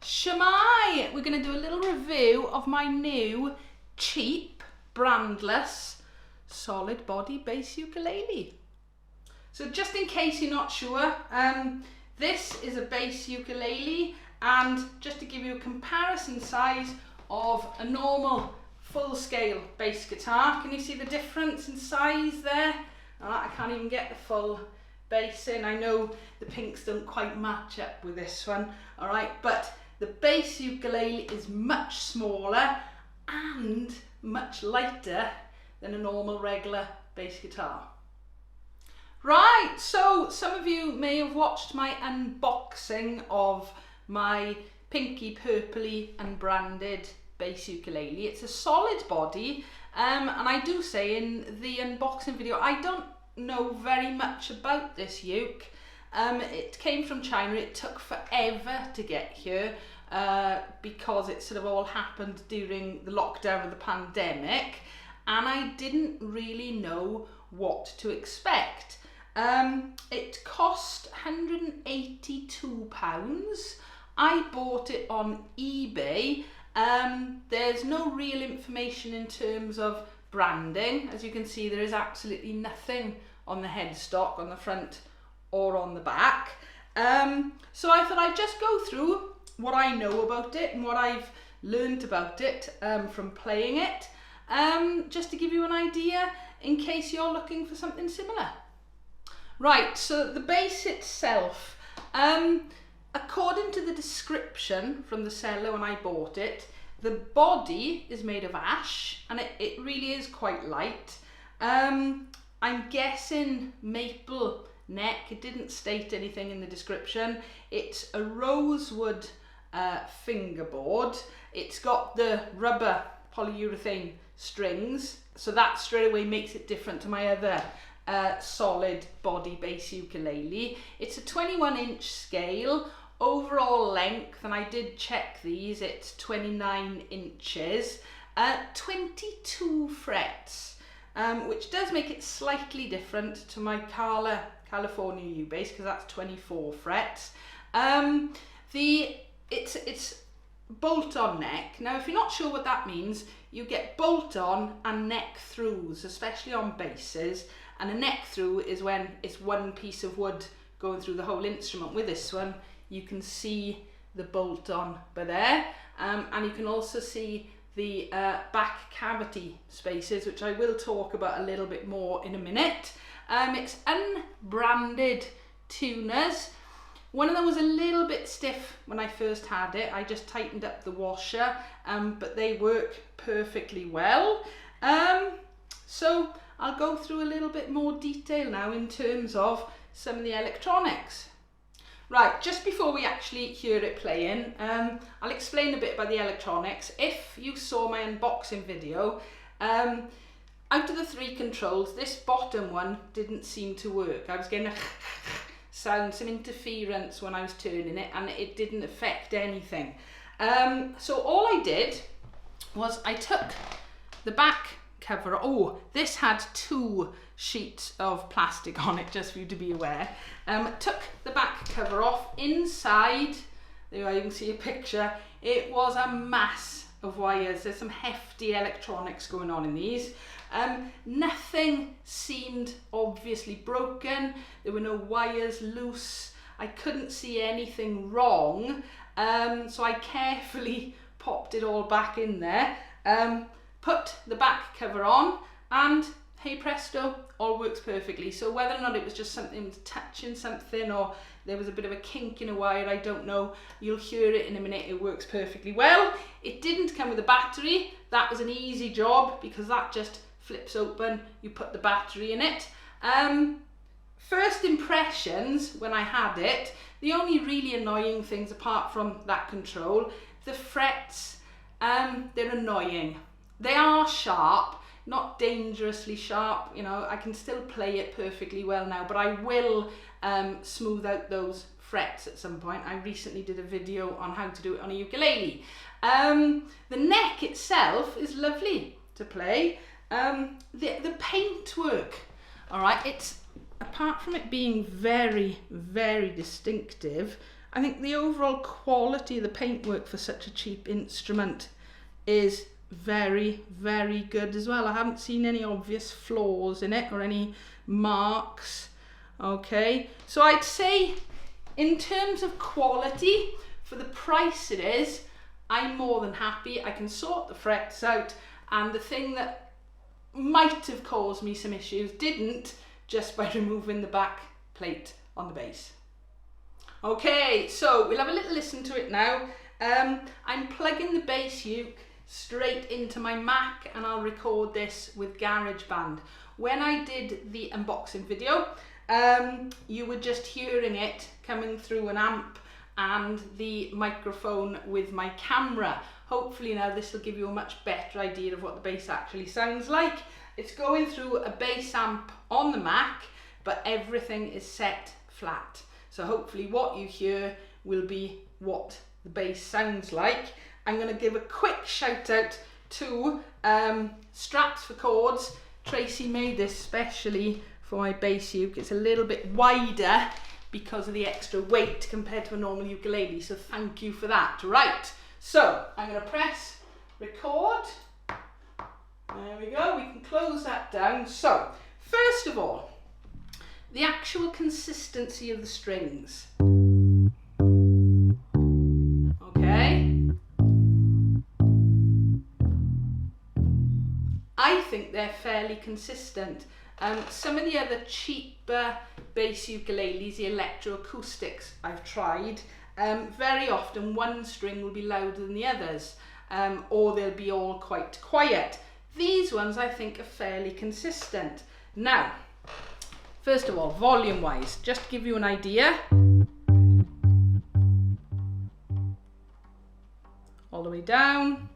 Shemai! We're going to do a little review of my new cheap, brandless, solid body bass ukulele. So just in case you're not sure, this is a bass ukulele, and just to give you a comparison size of a normal full-scale bass guitar. Can you see the difference in size there? I can't even get the full bass in. I know the pinks don't quite match up with this one, all right, but the bass ukulele is much smaller and much lighter than a normal regular bass guitar. Right, so some of you may have watched my unboxing of my pinky purpley unbranded bass ukulele. It's a solid body, and I do say in the unboxing video, I don't know very much about this uke. It came from China. It took forever to get here because it sort of all happened during the lockdown of the pandemic, and I didn't really know what to expect. It cost £182. I bought it on eBay. There's no real information in terms of branding. As you can see, there is absolutely nothing on the headstock, on the front or on the back. So I thought I'd just go through what I know about it and what I've learned about it from playing it, just to give you an idea in case you're looking for something similar. Right, so the bass itself, according to the description from the seller when I bought it, the body is made of ash, and it really is quite light. I'm guessing maple neck. It didn't state anything in the description. It's a rosewood fingerboard. It's got the rubber polyurethane strings, so that straight away makes it different to my other solid body bass ukulele. It's a 21-inch scale. Overall length, and I did check these, it's 29 inches, 22 frets, which does make it slightly different to my California U-bass, because that's 24 frets. It's bolt-on neck. Now, if you're not sure what that means, you get bolt-on and neck throughs, especially on basses, and a neck through is when it's one piece of wood going through the whole instrument. With this one, you can see the bolt on by there, and you can also see the back cavity spaces, which I will talk about a little bit more in a minute. It's unbranded tuners. One of them was a little bit stiff when I first had it. I just tightened up the washer, but they work perfectly well. So I'll go through a little bit more detail now in terms of some of the electronics. Right, just before we actually hear it playing, I'll explain a bit about the electronics. If you saw my unboxing video, out of the three controls, this bottom one didn't seem to work. I was getting a sound, some interference when I was turning it, and it didn't affect anything. So all I did was I took the back cover. Oh, this had 2 sheets of plastic on it, just for you to be aware. Took the back cover off. Inside, there you can see a picture, it was a mass of wires. There's some hefty electronics going on in these. Nothing seemed obviously broken. There were no wires loose. I couldn't see anything wrong, so I carefully popped it all back in there, put the back cover on, and hey presto, all works perfectly. So whether or not it was just something touching something, or there was a bit of a kink in a wire, I don't know. You'll hear it in a minute. It works perfectly well. It didn't come with a battery. That was an easy job, because that just flips open. You put the battery in it. First impressions when I had it, the only really annoying things apart from that control, the frets, they're annoying. They are sharp, not dangerously sharp. You know, I can still play it perfectly well now, but I will smooth out those frets at some point. I recently did a video on how to do it on a ukulele. The neck itself is lovely to play. The paintwork, all right, it's, apart from it being very, very distinctive, I think the overall quality of the paintwork for such a cheap instrument is very, very good as well. I haven't seen any obvious flaws in it or any marks. Okay, so I'd say in terms of quality, for the price it is, I'm more than happy. I can sort the frets out, and the thing that might have caused me some issues didn't, just by removing the back plate on the bass. Okay, so we'll have a little listen to it now. I'm plugging the bass uke straight into my Mac, and I'll record this with GarageBand. When I did the unboxing video, you were just hearing it coming through an amp and the microphone with my camera. Hopefully now this will give you a much better idea of what the bass actually sounds like. It's going through a bass amp on the Mac, but everything is set flat. So hopefully what you hear will be what the bass sounds like. I'm going to give a quick shout out to Straps for Chords. Tracy made this specially for my bass uke. It's a little bit wider because of the extra weight compared to a normal ukulele, so thank you for that. Right, so I'm going to press record. There we go, we can close that down. So, first of all, the actual consistency of the strings. Okay. I think they're fairly consistent. Some of the other cheaper bass ukuleles, the electro acoustics I've tried, very often one string will be louder than the others, or they'll be all quite quiet. These ones I think are fairly consistent. Now, first of all, volume wise, just to give you an idea, all the way down,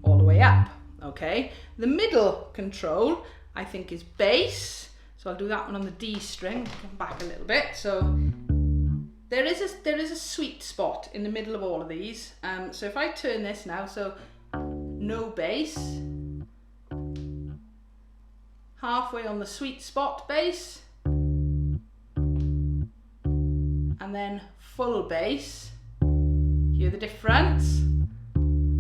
all the way up. Okay, the middle control I think is bass, so I'll do that one on the D string. Come back a little bit. So there is a sweet spot in the middle of all of these. So if I turn this now, so no bass, halfway on the sweet spot bass, and then full bass. Hear the difference?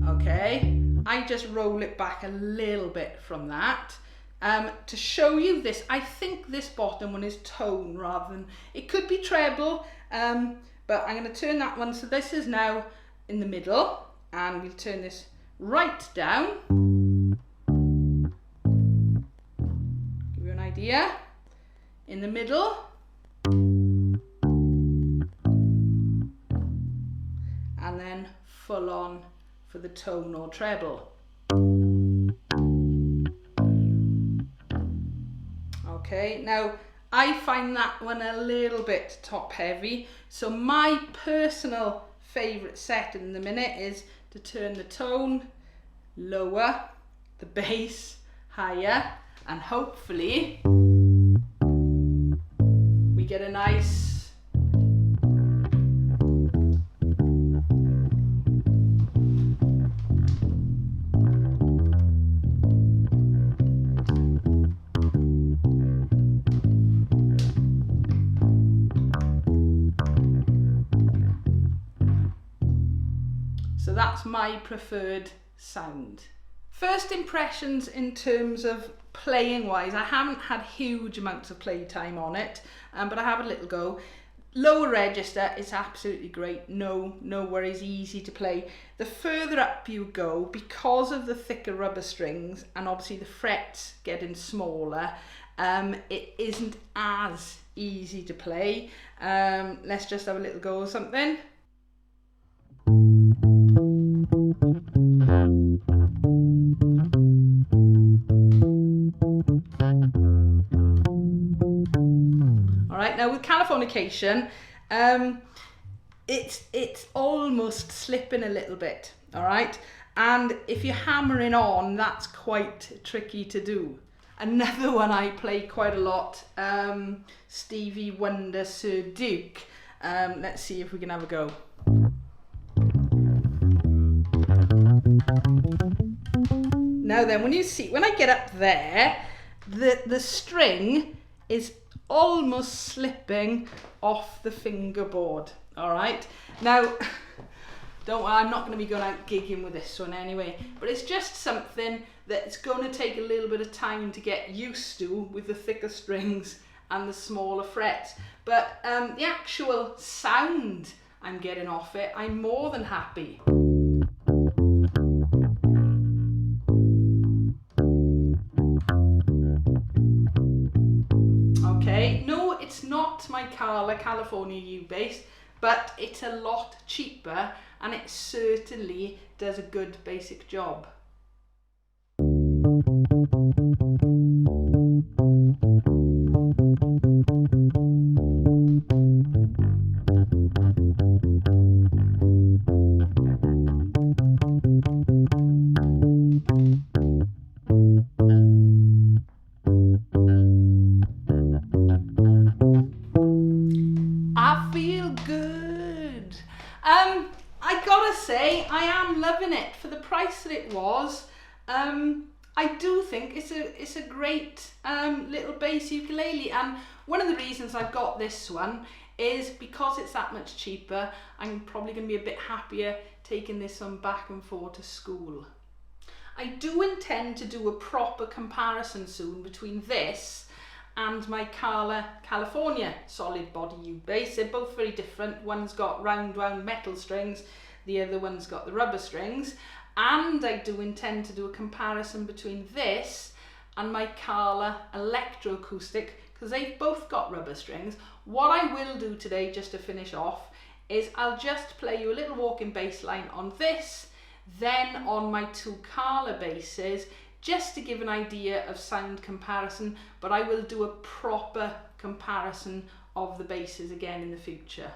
Okay. I just roll it back a little bit from that. To show you this, I think this bottom one is tone rather than, it could be treble, but I'm going to turn that one, so this is now in the middle, and we'll turn this right down. Give you an idea. In the middle. And then full on for the tone or treble. Okay, now I find that one a little bit top heavy, so my personal favourite setting in the minute is to turn the tone lower, the bass higher, and hopefully we get a nice that's my preferred sound. First impressions in terms of playing wise, I haven't had huge amounts of playtime on it, but I have a little go. Lower register is absolutely great, no worries, easy to play. The further up you go, because of the thicker rubber strings and obviously the frets getting smaller, it isn't as easy to play. Let's just have a little go of something. Alright, now with Californication, it's almost slipping a little bit, alright? And if you're hammering on, that's quite tricky to do. Another one I play quite a lot, Stevie Wonder Sir Duke. Let's see if we can have a go. Now then, when I get up there, the string is almost slipping off the fingerboard. All right, now don't worry, I'm not going to be going out gigging with this one anyway, but it's just something that's going to take a little bit of time to get used to with the thicker strings and the smaller frets. But the actual sound I'm getting off it, I'm more than happy. Okay, no, it's not my Carla California U-bass, but it's a lot cheaper and it certainly does a good basic job. I feel good. I gotta say, I am loving it for the price that it was. I do think it's a great little bass ukulele, and one of the reasons I've got this one is because it's that much cheaper. I'm probably going to be a bit happier taking this one back and forth to school. I do intend to do a proper comparison soon between this and my Carla California solid body U-bass. They're both very different. One's got round metal strings, the other one's got the rubber strings. And I do intend to do a comparison between this and my Carla electro acoustic, because they've both got rubber strings. What I will do today, just to finish off, is I'll just play you a little walking bass line on this, then on my two Carla basses, just to give an idea of sound comparison, but I will do a proper comparison of the basses again in the future.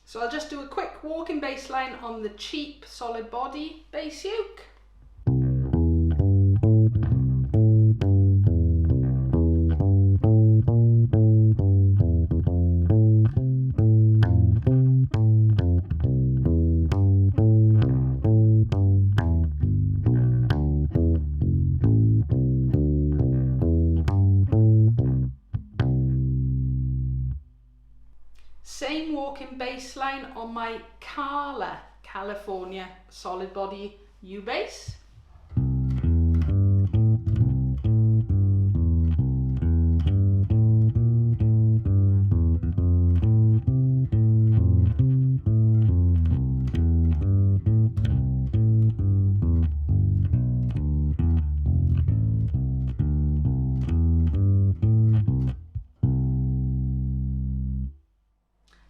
So I'll just do a quick walking bass line on the cheap solid body bass uke. Same walking bass line on my Carla California solid body U-bass.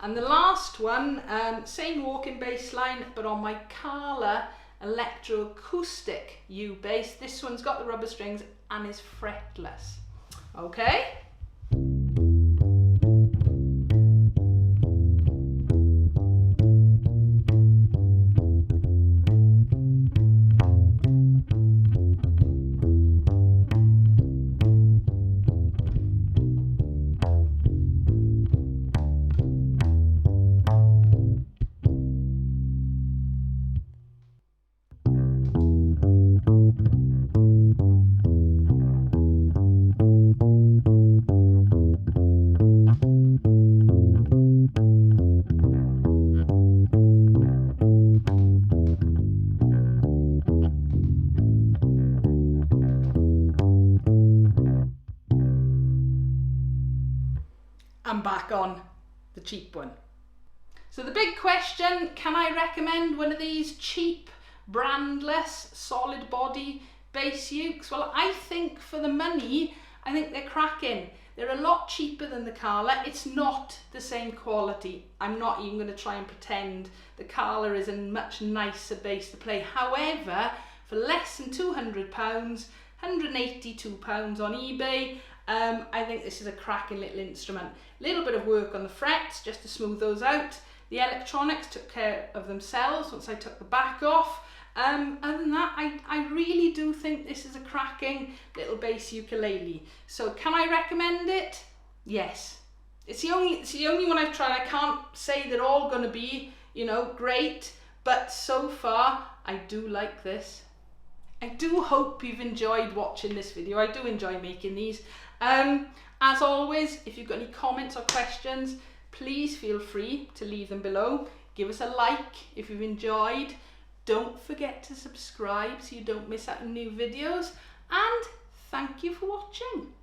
And the last one, same walking bass line, but on my Carla electro acoustic U-bass. This one's got the rubber strings and is fretless. Okay? I'm back on the cheap one. So the big question, can I recommend one of these cheap, brandless, solid body bass ukes? Well, I think for the money, I think they're cracking. They're a lot cheaper than the Carla. It's not the same quality. I'm not even going to try and pretend the Carla is a much nicer bass to play. However, for less than £200, £182 on eBay, I think this is a cracking little instrument. Little bit of work on the frets just to smooth those out. The electronics took care of themselves once I took the back off. Other than that, I really do think this is a cracking little bass ukulele. So can I recommend it? Yes. It's the only one I've tried. I can't say they're all going to be, you know, great, but so far I do like this. I do hope you've enjoyed watching this video. I do enjoy making these. As always, if you've got any comments or questions, please feel free to leave them below. Give us a like if you've enjoyed. Don't forget to subscribe so you don't miss out on new videos. And thank you for watching.